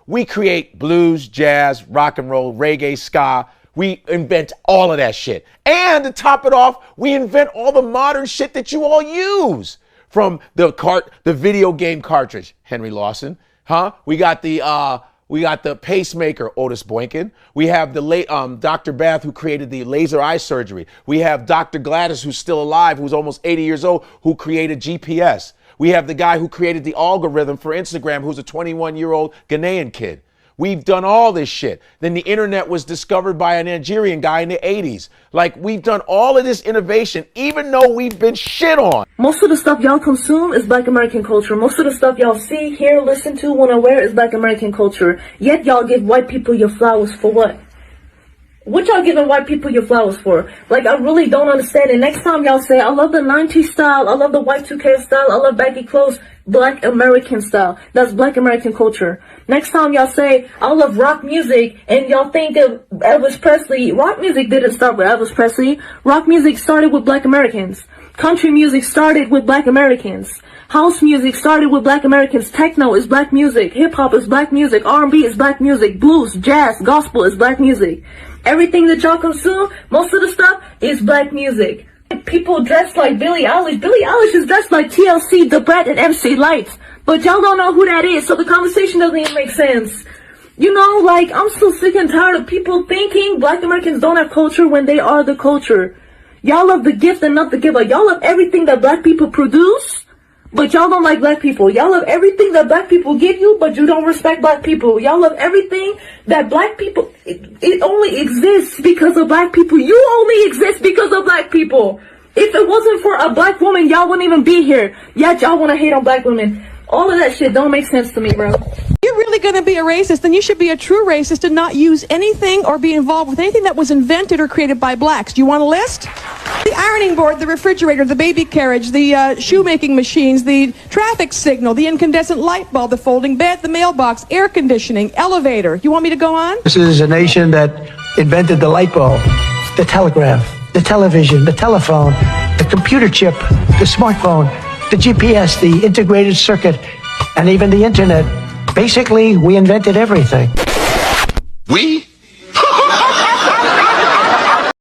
We create blues, jazz, rock and roll, reggae, ska. We invent all of that shit. And to top it off, we invent all the modern shit that you all use. From the video game cartridge, Henry Lawson, huh? We got the pacemaker, Otis Boynton. We have the late Dr. Bath, who created the laser eye surgery. We have Dr. Gladys, who's still alive, who's almost 80 years old, who created GPS. We have the guy who created the algorithm for Instagram, who's a 21-year-old Ghanaian kid. We've done all this shit. Then the internet was discovered by a Nigerian guy in the 80s. Like, we've done all of this innovation, even though we've been shit on. Most of the stuff y'all consume is Black American culture. Most of the stuff y'all see, hear, listen to, wanna wear is Black American culture. Yet y'all give white people your flowers for what? What y'all giving white people your flowers for? Like, I really don't understand it. Next time y'all say, I love the 90s style, I love the Y2K style, I love baggy clothes, Black American style. That's Black American culture. Next time y'all say, I love rock music, and y'all think of Elvis Presley. Rock music didn't start with Elvis Presley. Rock music started with Black Americans. Country music started with Black Americans. House music started with Black Americans. Techno is Black music. Hip hop is Black music. R&B is Black music. Blues, jazz, gospel is Black music. Everything that y'all consume, most of the stuff is Black music. People dress like Billie Eilish. Billie Eilish is dressed like TLC, The Brat, and MC Lights. But y'all don't know who that is, so the conversation doesn't even make sense. You know, like, I'm so sick and tired of people thinking Black Americans don't have culture when they are the culture. Y'all love the gift and not the giver. Y'all love everything that Black people produce, but y'all don't like Black people. Y'all love everything that Black people give you, but you don't respect Black people. Y'all love everything that Black people, it only exists because of Black people. You only exist because of Black people. If it wasn't for a Black woman, y'all wouldn't even be here. Yet y'all want to hate on Black women. All of that shit don't make sense to me, bro. You're really going to be a racist, then you should be a true racist and not use anything or be involved with anything that was invented or created by blacks. Do you want a list? The ironing board, the refrigerator, the baby carriage, the shoemaking machines, the traffic signal, the incandescent light bulb, the folding bed, the mailbox, air conditioning, elevator. You want me to go on? This is a nation that invented the light bulb, the telegraph, the television, the telephone, the computer chip, the smartphone, the GPS, the integrated circuit, and even the internet. Basically, we invented everything. We?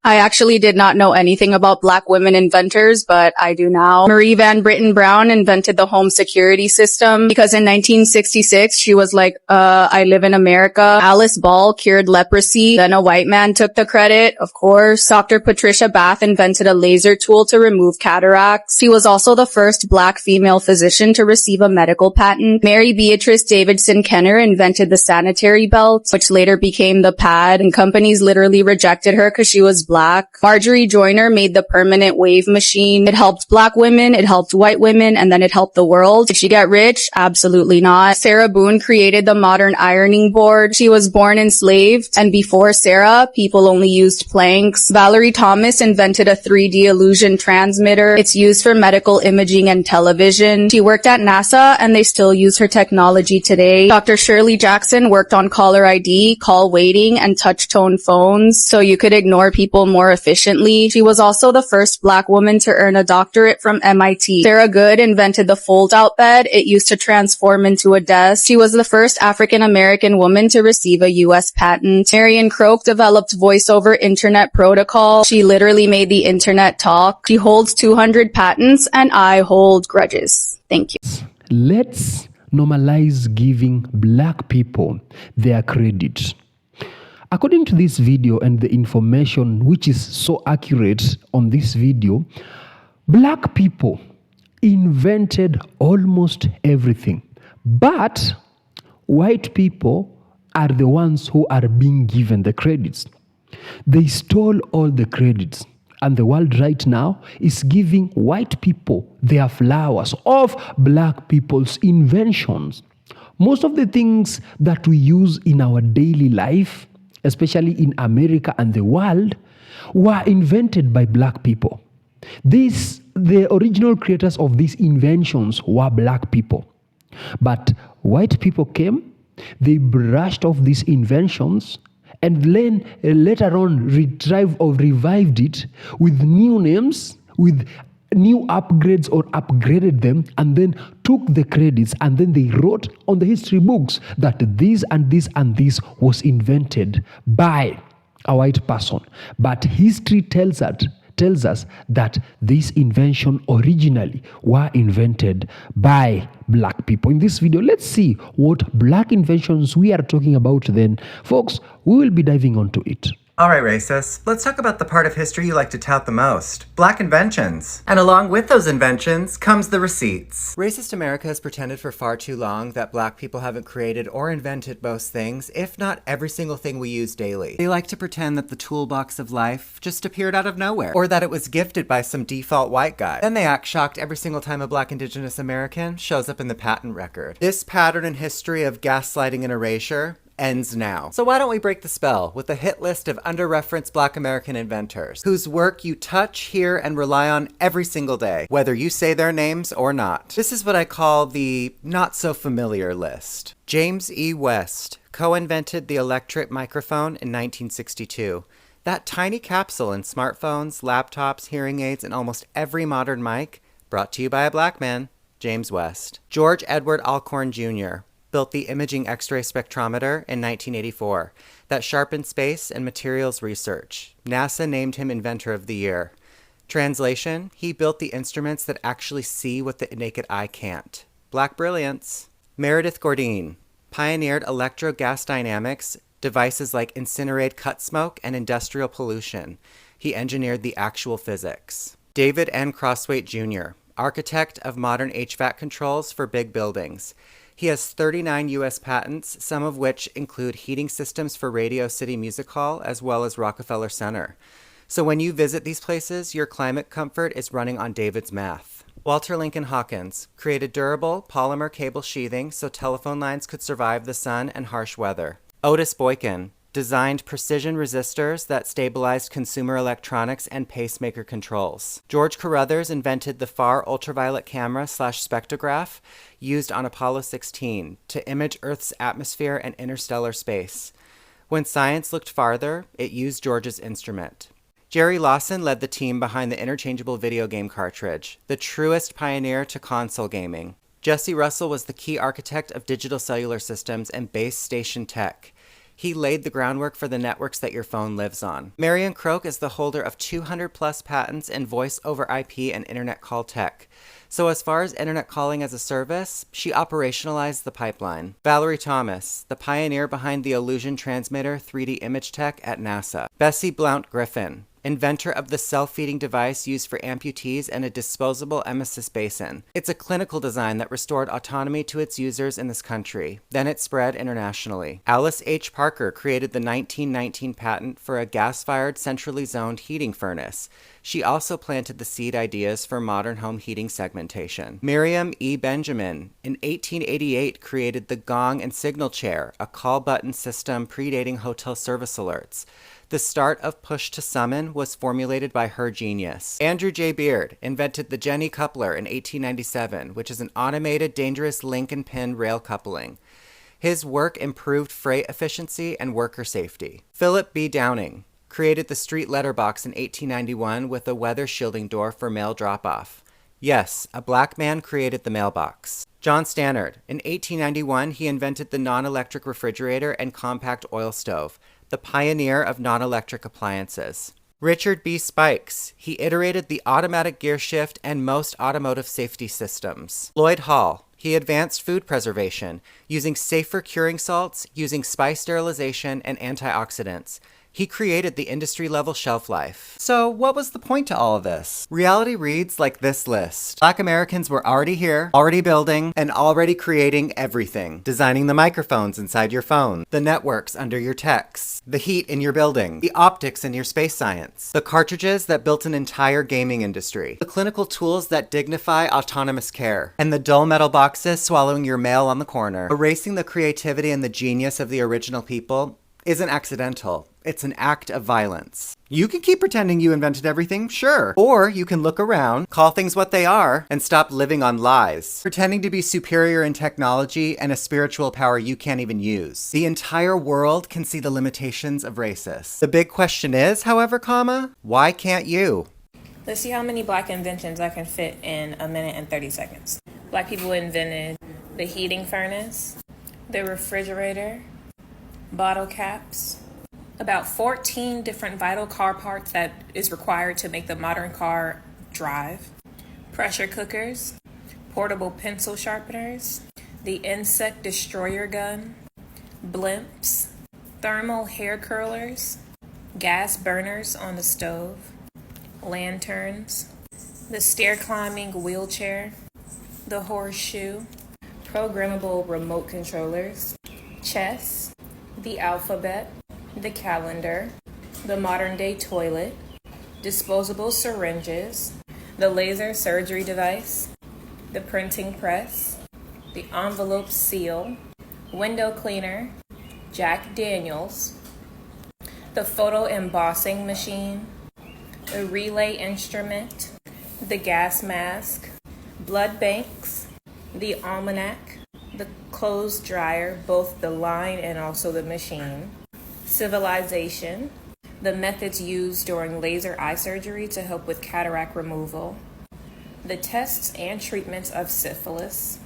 I actually did not know anything about Black women inventors, but I do now. Marie Van Britten Brown invented the home security system because in 1966, she was like, I live in America. Alice Ball cured leprosy. Then a white man took the credit, of course. Dr. Patricia Bath invented a laser tool to remove cataracts. She was also the first Black female physician to receive a medical patent. Mary Beatrice Davidson Kenner invented the sanitary belt, which later became the pad, and companies literally rejected her because she was Black. Marjorie Joyner made the permanent wave machine. It helped Black women, it helped white women, and then it helped the world. Did she get rich? Absolutely not. Sarah Boone created the modern ironing board. She was born enslaved, and before Sarah, people only used planks. Valerie Thomas invented a 3D illusion transmitter. It's used for medical imaging and television. She worked at NASA, and they still use her technology today. Dr. Shirley Jackson worked on caller ID, call waiting, and touch tone phones, so you could ignore people more efficiently. She was also the first Black woman to earn a doctorate from MIT. Sarah Good invented the fold-out bed. It used to transform into a desk. She was the first African-American woman to receive a U.S. patent. Marion Croak developed voice-over internet protocol. She literally made the internet talk. She holds 200 patents, and I hold grudges. Thank you. Let's normalize giving Black people their credit. According to this video and the information which is so accurate on this video, Black people invented almost everything. But white people are the ones who are being given the credits. They stole all the credits. And the world right now is giving white people their flowers of Black people's inventions. Most of the things that we use in our daily life, especially in America and the world, were invented by Black people. The original creators of these inventions were Black people. But white people came, they brushed off these inventions, and then later on revived it with new names, with new upgrades or upgraded them and then took the credits and then they wrote on the history books that this and this and this was invented by a white person. But history tells us that this invention originally were invented by black people. In this video, let's see what black inventions we are talking about then. Folks, we will be diving onto it. Alright, racists, let's talk about the part of history you like to tout the most. Black inventions. And along with those inventions comes the receipts. Racist America has pretended for far too long that black people haven't created or invented most things, if not every single thing we use daily. They like to pretend that the toolbox of life just appeared out of nowhere, or that it was gifted by some default white guy. Then they act shocked every single time a black indigenous American shows up in the patent record. This pattern in history of gaslighting and erasure ends now. So why don't we break the spell with a hit list of under-referenced black American inventors, whose work you touch, hear, and rely on every single day, whether you say their names or not. This is what I call the not-so-familiar list. James E. West co-invented the electric microphone in 1962. That tiny capsule in smartphones, laptops, hearing aids, and almost every modern mic, brought to you by a black man, James West. George Edward Alcorn Jr. built the imaging X-ray spectrometer in 1984 that sharpened space and materials research. NASA named him Inventor of the Year. Translation, he built the instruments that actually see what the naked eye can't. Black brilliance. Meredith Gourdine pioneered electro-gas dynamics, devices like incinerated cut smoke and industrial pollution. He engineered the actual physics. David N. Crosswaite Jr., architect of modern HVAC controls for big buildings. He has 39 U.S. patents, some of which include heating systems for Radio City Music Hall as well as Rockefeller Center. So when you visit these places, your climate comfort is running on David's math. Walter Lincoln Hawkins created durable polymer cable sheathing so telephone lines could survive the sun and harsh weather. Otis Boykin designed precision resistors that stabilized consumer electronics and pacemaker controls. George Carruthers invented the far ultraviolet camera / spectrograph used on Apollo 16 to image Earth's atmosphere and interstellar space. When science looked farther, it used George's instrument. Jerry Lawson led the team behind the interchangeable video game cartridge, the truest pioneer to console gaming. Jesse Russell was the key architect of digital cellular systems and base station tech. He laid the groundwork for the networks that your phone lives on. Marian Croak is the holder of 200 plus patents in voice over IP and internet call tech. So as far as internet calling as a service, she operationalized the pipeline. Valerie Thomas, the pioneer behind the Illusion Transmitter 3D image tech at NASA. Bessie Blount Griffin, inventor of the self-feeding device used for amputees and a disposable emesis basin. It's a clinical design that restored autonomy to its users in this country. Then it spread internationally. Alice H. Parker created the 1919 patent for a gas-fired centrally zoned heating furnace. She also planted the seed ideas for modern home heating segmentation. Miriam E. Benjamin, in 1888, created the gong and signal chair, a call button system predating hotel service alerts. The start of push to summon was formulated by her genius. Andrew J. Beard invented the Jenny coupler in 1897, which is an automated, dangerous link and pin rail coupling. His work improved freight efficiency and worker safety. Philip B. Downing created the street letterbox in 1891 with a weather shielding door for mail drop-off. Yes, a black man created the mailbox. John Stannard. In 1891, he invented the non-electric refrigerator and compact oil stove, the pioneer of non-electric appliances. Richard B. Spikes. He iterated the automatic gear shift and most automotive safety systems. Lloyd Hall. He advanced food preservation, using safer curing salts, using spice sterilization, and antioxidants. He created the industry-level shelf life. So what was the point to all of this? Reality reads like this list. Black Americans were already here, already building, and already creating everything. Designing the microphones inside your phone, the networks under your techs, the heat in your building, the optics in your space science, the cartridges that built an entire gaming industry, the clinical tools that dignify autonomous care, and the dull metal boxes swallowing your mail on the corner. Erasing the creativity and the genius of the original people isn't accidental. It's an act of violence. You can keep pretending you invented everything, sure. Or you can look around, call things what they are, and stop living on lies. Pretending to be superior in technology and a spiritual power you can't even use. The entire world can see the limitations of racists. The big question is, however, why can't you? Let's see how many black inventions I can fit in a minute and 30 seconds. Black people invented the heating furnace, the refrigerator, bottle caps, about 14 different vital car parts that is required to make the modern car drive, pressure cookers, portable pencil sharpeners, the insect destroyer gun, blimps, thermal hair curlers, gas burners on the stove, lanterns, the stair climbing wheelchair, the horseshoe, programmable remote controllers, chess, the alphabet, the calendar, the modern day toilet, disposable syringes, the laser surgery device, the printing press, the envelope seal, window cleaner, Jack Daniels, the photo embossing machine, the relay instrument, the gas mask, blood banks, the almanac, the clothes dryer, both the line and also the machine, civilization, the methods used during laser eye surgery to help with cataract removal, the tests and treatments of syphilis,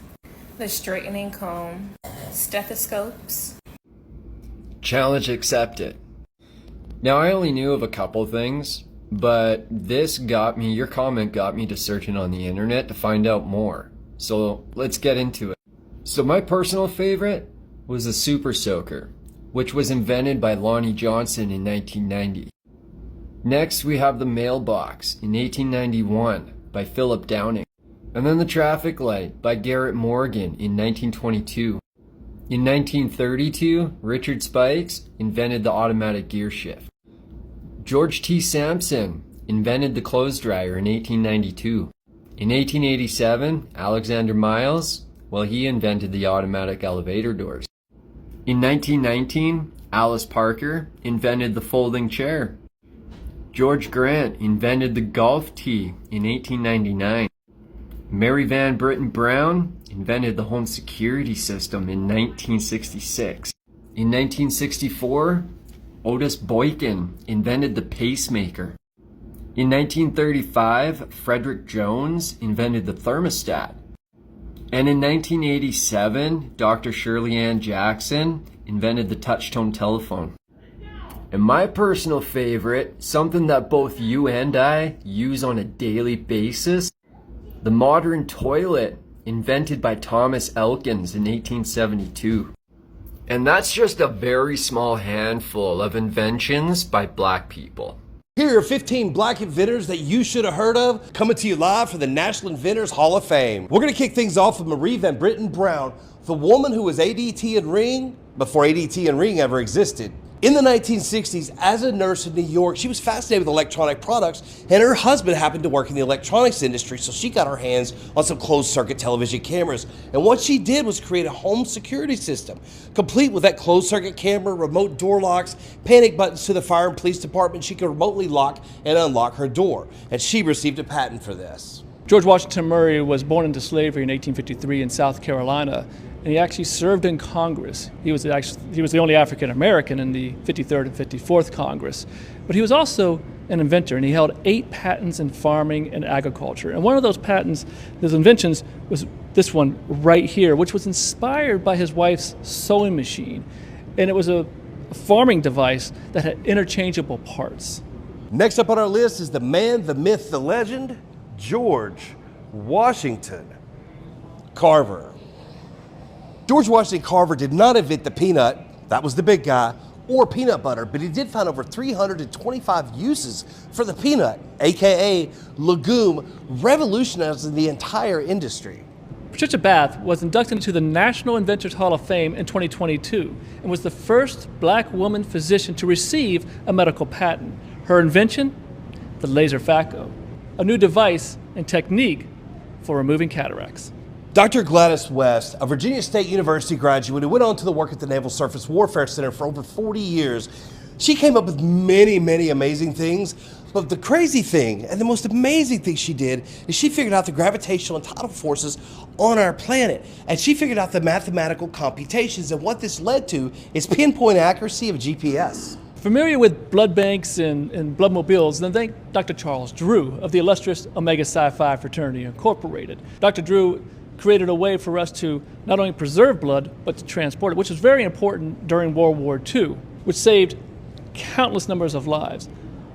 the straightening comb, stethoscopes. Challenge accepted. Now, I only knew of a couple things, but your comment got me to searching on the internet to find out more. So let's get into it. So my personal favorite was the Super Soaker, which was invented by Lonnie Johnson in 1990. Next, we have the mailbox in 1891 by Philip Downing. And then the traffic light by Garrett Morgan in 1922. In 1932, Richard Spikes invented the automatic gear shift. George T. Sampson invented the clothes dryer in 1892. In 1887, Alexander Miles, he invented the automatic elevator doors. In 1919, Alice Parker invented the folding chair. George Grant invented the golf tee in 1899. Mary Van Britten Brown invented the home security system in 1966. In 1964, Otis Boykin invented the pacemaker. In 1935, Frederick Jones invented the thermostat. And in 1987, Dr. Shirley Ann Jackson invented the touch-tone telephone. And my personal favorite, something that both you and I use on a daily basis, the modern toilet, invented by Thomas Elkins in 1872. And that's just a very small handful of inventions by black people. Here are 15 black inventors that you should have heard of, coming to you live for the National Inventors Hall of Fame. We're going to kick things off with Marie Van Britten Brown, the woman who was ADT and Ring before ADT and Ring ever existed. In the 1960s, as a nurse in New York, she was fascinated with electronic products, and her husband happened to work in the electronics industry, so she got her hands on some closed-circuit television cameras. And what she did was create a home security system, complete with that closed-circuit camera, remote door locks, panic buttons to the fire and police department. She could remotely lock and unlock her door, and she received a patent for this. George Washington Murray was born into slavery in 1853 in South Carolina, and he actually served in Congress. He was the only African American in the 53rd and 54th Congress. But he was also an inventor, and he held 8 patents in farming and agriculture. And one of those patents, those inventions, was this one right here, which was inspired by his wife's sewing machine. And it was a farming device that had interchangeable parts. Next up on our list is the man, the myth, the legend, George Washington Carver. George Washington Carver did not invent the peanut, that was the big guy, or peanut butter, but he did find over 325 uses for the peanut, aka legume, revolutionizing the entire industry. Patricia Bath was inducted into the National Inventors Hall of Fame in 2022 and was the first black woman physician to receive a medical patent. Her invention, the laser phaco, a new device and technique for removing cataracts. Dr. Gladys West, a Virginia State University graduate who went on to work at the Naval Surface Warfare Center for over 40 years, she came up with many, many amazing things. But the crazy thing and the most amazing thing she did is she figured out the gravitational and tidal forces on our planet. And she figured out the mathematical computations, and what this led to is pinpoint accuracy of GPS. Familiar with blood banks and blood mobiles, then thank Dr. Charles Drew of the illustrious Omega Psi Phi Fraternity Incorporated. Dr. Drew created a way for us to not only preserve blood, but to transport it, which was very important during World War II, which saved countless numbers of lives.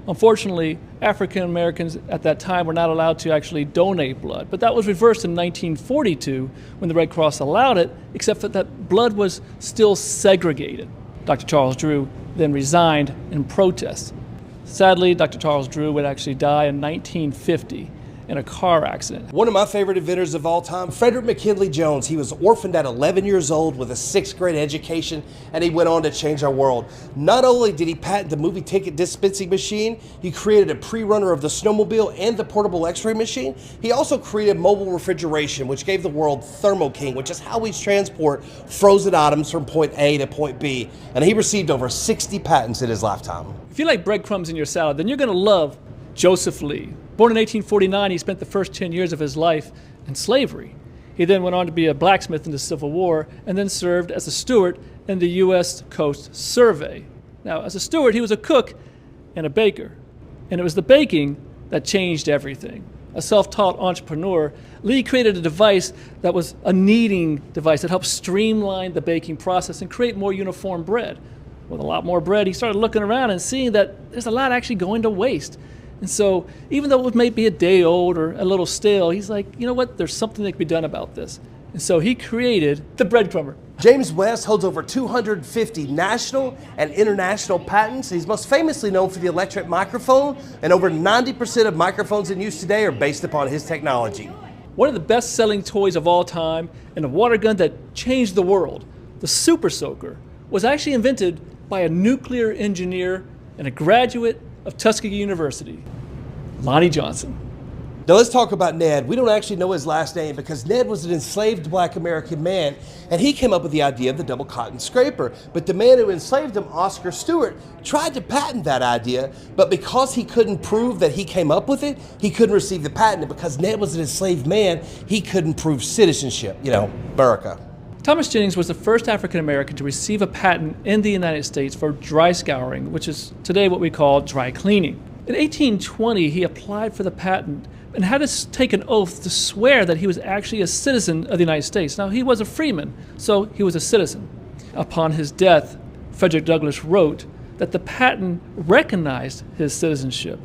Unfortunately, African Americans at that time were not allowed to actually donate blood, but that was reversed in 1942 when the Red Cross allowed it, except that blood was still segregated. Dr. Charles Drew then resigned in protest. Sadly, Dr. Charles Drew would actually die in 1950 in a car accident. One of my favorite inventors of all time, Frederick McKinley Jones. He was orphaned at 11 years old with a 6th grade education, and he went on to change our world. Not only did he patent the movie ticket dispensing machine, he created a pre-runner of the snowmobile and the portable x-ray machine. He also created mobile refrigeration, which gave the world Thermo King, which is how we transport frozen items from point A to point B. And he received over 60 patents in his lifetime. If you like breadcrumbs in your salad, then you're going to love Joseph Lee. Born in 1849, he spent the first 10 years of his life in slavery. He then went on to be a blacksmith in the Civil War and then served as a steward in the U.S. Coast Survey. Now, as a steward, he was a cook and a baker. And it was the baking that changed everything. A self-taught entrepreneur, Lee created a device that was a kneading device that helped streamline the baking process and create more uniform bread. With a lot more bread, he started looking around and seeing that there's a lot actually going to waste. And so even though it may be a day old or a little stale, he's like, you know what, there's something that can be done about this. And so he created the breadcrumber. James West holds over 250 national and international patents. He's most famously known for the electric microphone, and over 90% of microphones in use today are based upon his technology. One of the best-selling toys of all time and a water gun that changed the world, the Super Soaker, was actually invented by a nuclear engineer and a graduate of Tuskegee University, Lonnie Johnson. Now let's talk about Ned. We don't actually know his last name because Ned was an enslaved black American man, and he came up with the idea of the double cotton scraper. But the man who enslaved him, Oscar Stewart, tried to patent that idea, but because he couldn't prove that he came up with it, he couldn't receive the patent. And because Ned was an enslaved man, he couldn't prove citizenship, America. Thomas Jennings was the first African American to receive a patent in the United States for dry scouring, which is today what we call dry cleaning. In 1820, he applied for the patent and had to take an oath to swear that he was actually a citizen of the United States. Now, he was a freeman, so he was a citizen. Upon his death, Frederick Douglass wrote that the patent recognized his citizenship.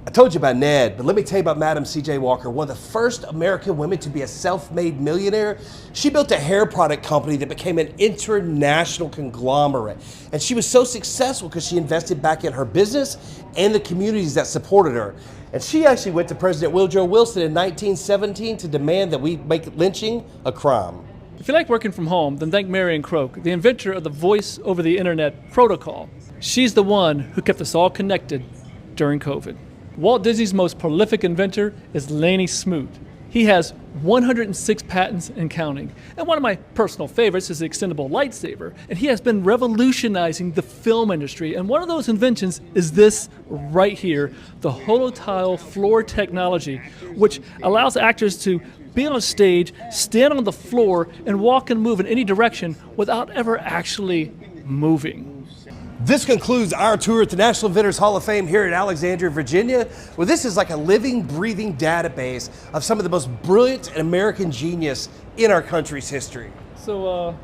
I told you about Ned, but let me tell you about Madam C.J. Walker, one of the first American women to be a self-made millionaire. She built a hair product company that became an international conglomerate. And she was so successful because she invested back in her business and the communities that supported her. And she actually went to President Woodrow Wilson in 1917 to demand that we make lynching a crime. If you like working from home, then thank Marion Croak, the inventor of the Voice over the Internet protocol. She's the one who kept us all connected during COVID. Walt Disney's most prolific inventor is Laney Smoot. He has 106 patents and counting. And one of my personal favorites is the extendable lightsaber. And he has been revolutionizing the film industry. And one of those inventions is this right here, the holotile floor technology, which allows actors to be on a stage, stand on the floor, and walk and move in any direction without ever actually moving. This concludes our tour at the National Inventors Hall of Fame here in Alexandria, Virginia, where this is like a living, breathing database of some of the most brilliant and American genius in our country's history. So,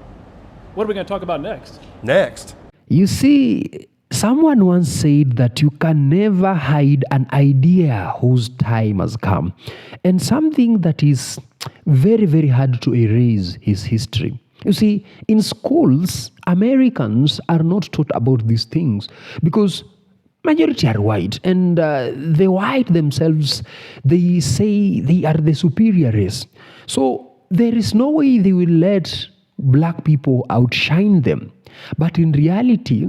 what are we going to talk about next? Next. You see, someone once said that you can never hide an idea whose time has come. And something that is very, very hard to erase is history. You see, in schools, Americans are not taught about these things because majority are white, and the white themselves, they say they are the superior race. So there is no way they will let black people outshine them. But in reality,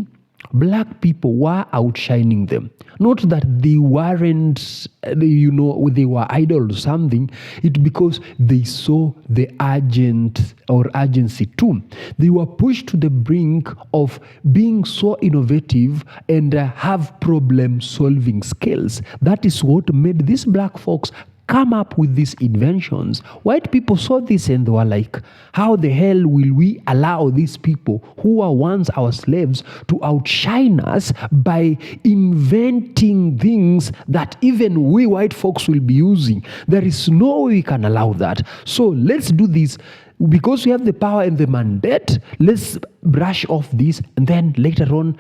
black people were outshining them. Not that they weren't, they were idle or something. It's because they saw the urgency too. They were pushed to the brink of being so innovative and have problem-solving skills. That is what made these black folks come up with these inventions, white people saw this and they were like, how the hell will we allow these people who were once our slaves to outshine us by inventing things that even we white folks will be using? There is no way we can allow that. So let's do this. Because we have the power and the mandate, let's brush off this, and then later on,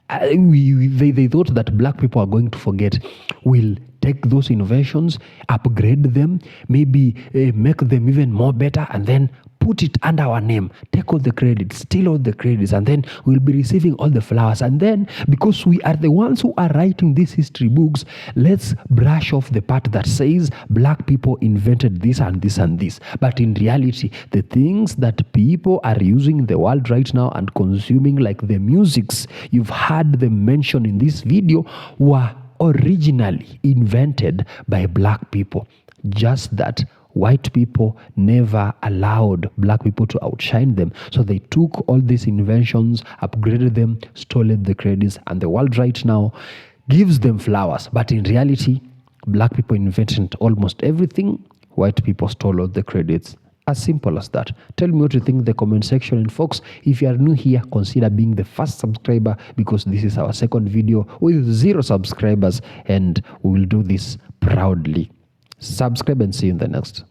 they thought that black people are going to forget. We'll take those innovations, upgrade them, maybe make them even more better, and then put it under our name, take all the credits, steal all the credits, and then we'll be receiving all the flowers. And then, because we are the ones who are writing these history books, let's brush off the part that says black people invented this and this and this. But in reality, the things that people are using in the world right now and consuming, like the musics you've heard them mention in this video, were originally invented by black people. Just that white people never allowed black people to outshine them. So they took all these inventions, upgraded them, stole the credits, and the world right now gives them flowers. But in reality, black people invented almost everything. White people stole all the credits. As simple as that. Tell me what you think in the comment section. And folks, if you are new here, consider being the first subscriber, because this is our second video with 0 subscribers, and we will do this proudly. Subscribe and see you in the next.